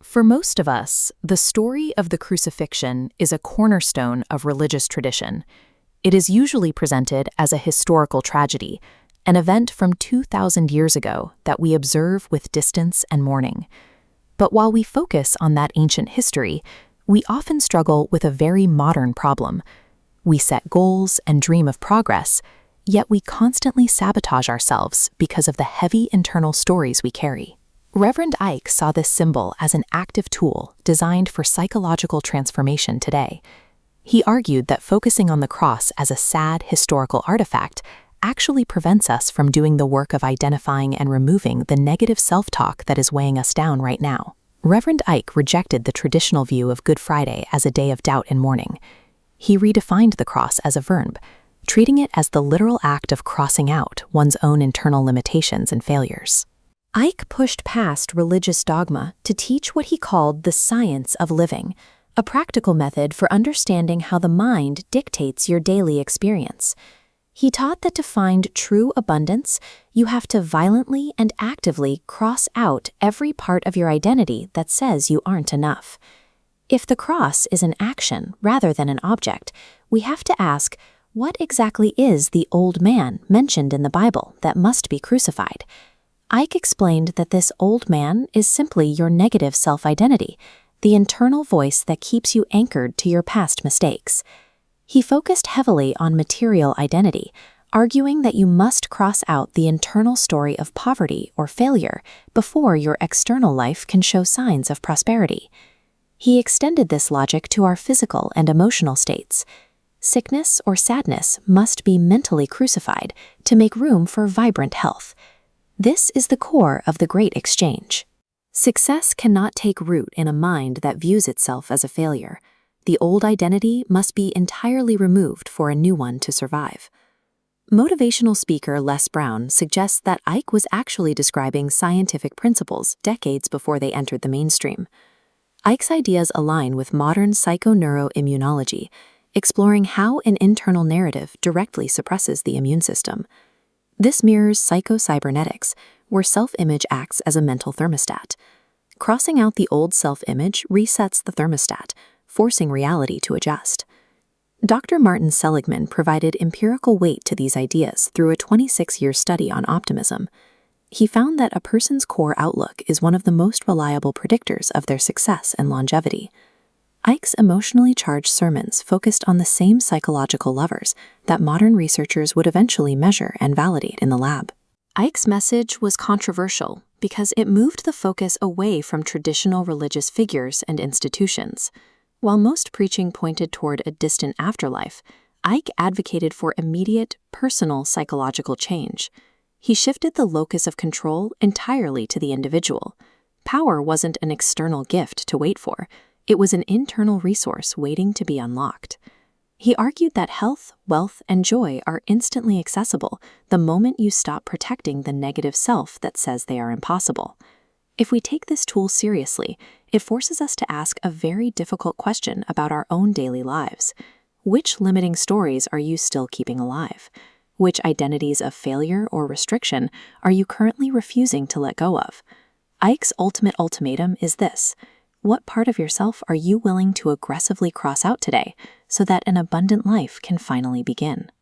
For most of us, the story of the crucifixion is a cornerstone of religious tradition. It is usually presented as a historical tragedy, an event from 2,000 years ago that we observe with distance and mourning. But while we focus on that ancient history, we often struggle with a very modern problem. We set goals and dream of progress, yet we constantly sabotage ourselves because of the heavy internal stories we carry. Reverend Ike saw this symbol as an active tool designed for psychological transformation today. He argued that focusing on the cross as a sad historical artifact actually prevents us from doing the work of identifying and removing the negative self-talk that is weighing us down right now. Reverend Ike rejected the traditional view of Good Friday as a day of doubt and mourning. He redefined the cross as a verb, treating it as the literal act of crossing out one's own internal limitations and failures. Ike pushed past religious dogma to teach what he called the science of living, a practical method for understanding how the mind dictates your daily experience. He taught that to find true abundance, you have to violently and actively cross out every part of your identity that says you aren't enough. If the cross is an action rather than an object, we have to ask, what exactly is the old man mentioned in the Bible that must be crucified? Ike explained that this old man is simply your negative self-identity, the internal voice that keeps you anchored to your past mistakes. He focused heavily on material identity, arguing that you must cross out the internal story of poverty or failure before your external life can show signs of prosperity. He extended this logic to our physical and emotional states. Sickness or sadness must be mentally crucified to make room for vibrant health. This is the core of the Great Exchange. Success cannot take root in a mind that views itself as a failure. The old identity must be entirely removed for a new one to survive. Motivational speaker Les Brown suggests that Ike was actually describing scientific principles decades before they entered the mainstream. Ike's ideas align with modern psychoneuroimmunology, exploring how an internal narrative directly suppresses the immune system. This mirrors psychocybernetics, where self-image acts as a mental thermostat. Crossing out the old self-image resets the thermostat, forcing reality to adjust. Dr. Martin Seligman provided empirical weight to these ideas through a 26-year study on optimism. He found that a person's core outlook is one of the most reliable predictors of their success and longevity. Ike's emotionally charged sermons focused on the same psychological levers that modern researchers would eventually measure and validate in the lab. Ike's message was controversial because it moved the focus away from traditional religious figures and institutions. While most preaching pointed toward a distant afterlife, Ike advocated for immediate, personal psychological change. He shifted the locus of control entirely to the individual. Power wasn't an external gift to wait for. It was an internal resource waiting to be unlocked. He argued that health, wealth, and joy are instantly accessible the moment you stop protecting the negative self that says they are impossible. If we take this tool seriously, it forces us to ask a very difficult question about our own daily lives. Which limiting stories are you still keeping alive? Which identities of failure or restriction are you currently refusing to let go of? Ike's ultimate ultimatum is this: what part of yourself are you willing to aggressively cross out today so that an abundant life can finally begin?